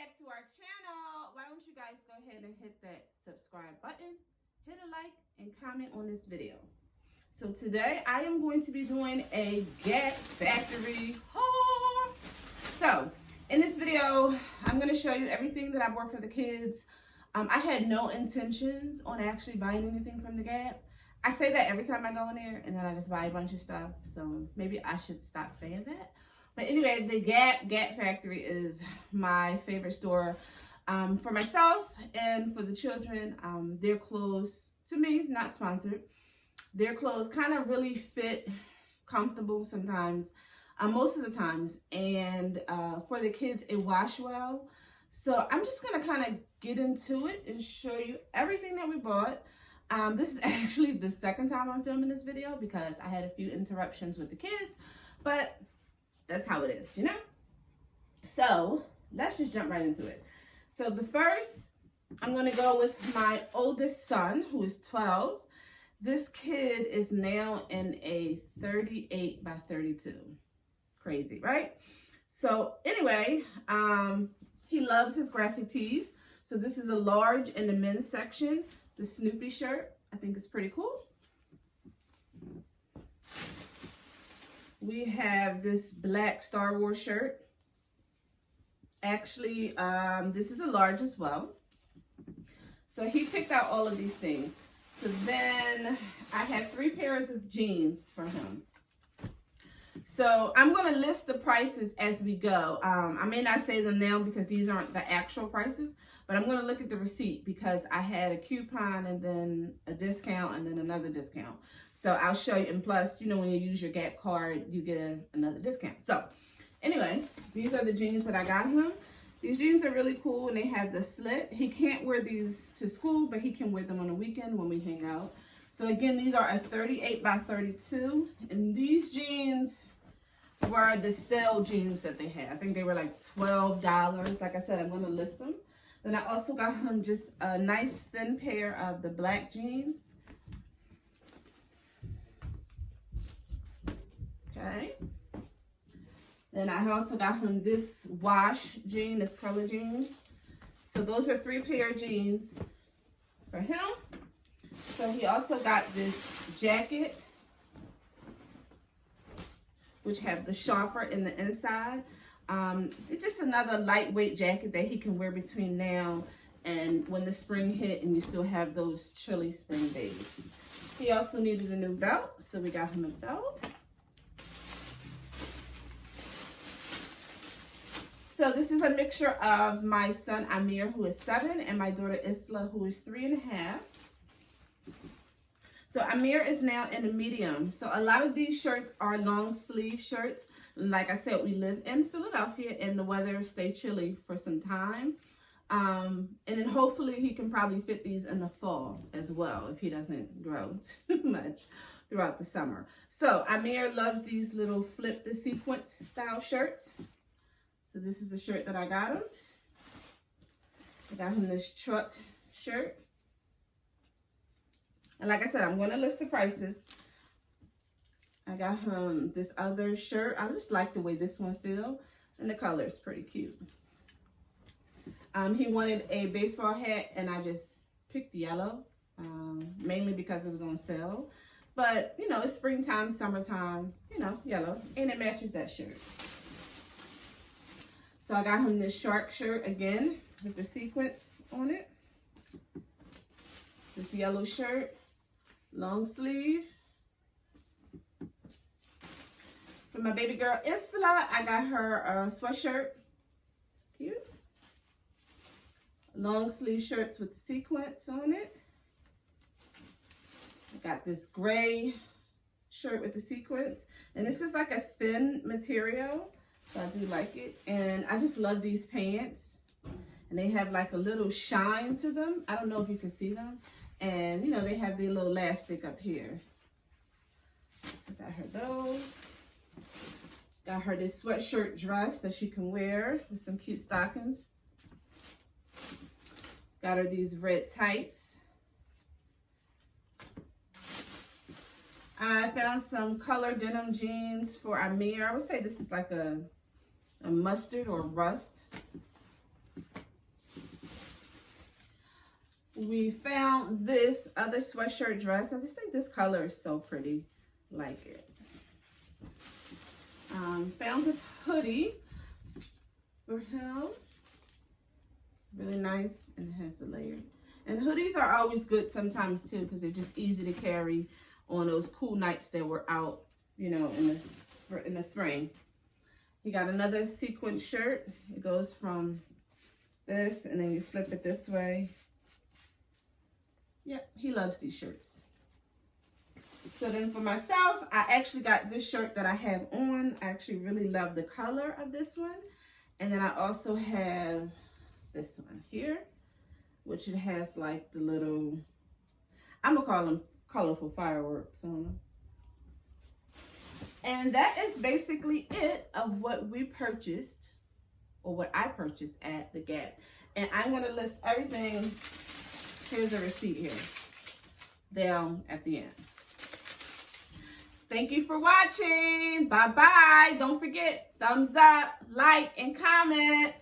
back to our channel. Why don't you guys go ahead and hit that subscribe button, hit a like, and comment on this video. So today I am going to be doing a Gap Factory haul. So in this video, I'm going to show you everything that I bought for the kids. I had no intentions on actually buying anything from the Gap. I say that every time I go in there, and then I just buy a bunch of stuff. So maybe I should stop saying that. But anyway, the Gap Factory is my favorite store for myself and for the children. Their clothes, to me, not sponsored, their clothes kind of really fit, comfortable sometimes, most of the times. And for the kids, it wash well. So I'm just going to kind of get into it and show you everything that we bought. This is actually the second time I'm filming this video because I had a few interruptions with the kids, but that's how it is, you know? So let's just jump right into it. So the first, I'm going to go with my oldest son, who is 12. This kid is now in a 38 by 32. Crazy, right? So anyway, he loves his graphic tees. So this is a large in the men's section. The Snoopy shirt, I think it's pretty cool. We have this black Star Wars shirt. Actually, this is a large as well. So he picked out all of these things. So then I have 3 pairs of jeans for him. So I'm going to list the prices as we go. I may not say them now because these aren't the actual prices, but I'm going to look at the receipt because I had a coupon and then a discount and then another discount. So I'll show you. And plus, you know, when you use your Gap card, you get another discount. So anyway, these are the jeans that I got him. These jeans are really cool and they have the slit. He can't wear these to school, but he can wear them on the weekend when we hang out. So again, these are a 38 by 32. And these jeans were the sale jeans that they had. I think they were like $12. Like I said, I'm going to list them. Then I also got him just a nice thin pair of the black jeans. Okay. Then I also got him this wash jean, this color jean. So those are 3 pair of jeans for him. So he also got this jacket, which have the sharper in the inside. It's just another lightweight jacket that he can wear between now and when the spring hit and you still have those chilly spring days. He also needed a new belt, so we got him a belt. So this is a mixture of my son Amir, who is 7, and my daughter Isla, who is 3.5. So Amir is now in a medium. So a lot of these shirts are long sleeve shirts. Like I said, we live in Philadelphia and the weather stay chilly for some time. And then hopefully he can probably fit these in the fall as well if he doesn't grow too much throughout the summer. So Amir loves these little flip the sequence style shirts. So this is a shirt that I got him. I got him this truck shirt. And like I said, I'm going to list the prices. I got him this other shirt. I just like the way this one feels. And the color is pretty cute. He wanted a baseball hat, and I just picked yellow. Mainly because it was on sale. But, you know, it's springtime, summertime, you know, yellow. And it matches that shirt. So I got him this shark shirt again with the sequins on it. This yellow shirt. Long sleeve. For my baby girl Isla, I got her a sweatshirt. Cute. Long sleeve shirts with sequins on it. I got this gray shirt with the sequins. And this is like a thin material. So I do like it. And I just love these pants. And they have like a little shine to them. I don't know if you can see them. And, you know, they have the little elastic up here. So got her those. Got her this sweatshirt dress that she can wear with some cute stockings. Got her these red tights. I found some color denim jeans for Amir. I would say this is like a mustard or rust. We found this other sweatshirt dress. I just think this color is so pretty. Like it. Found this hoodie for him. Really nice, and it has a layer. And hoodies are always good sometimes too, because they're just easy to carry on those cool nights that we're out, you know, in the spring. He got another sequin shirt. It goes from this, and then you flip it this way. Yep, he loves these shirts. So then for myself, I actually got this shirt that I have on. I actually really love the color of this one. And then I also have this one here, which it has like the little, I'm gonna call them colorful fireworks on them. And that is basically it of what we purchased, or what I purchased at the Gap. And I'm gonna list everything. Here's a receipt here, down at the end. Thank you for watching. Bye-bye. Don't forget, thumbs up, like, and comment.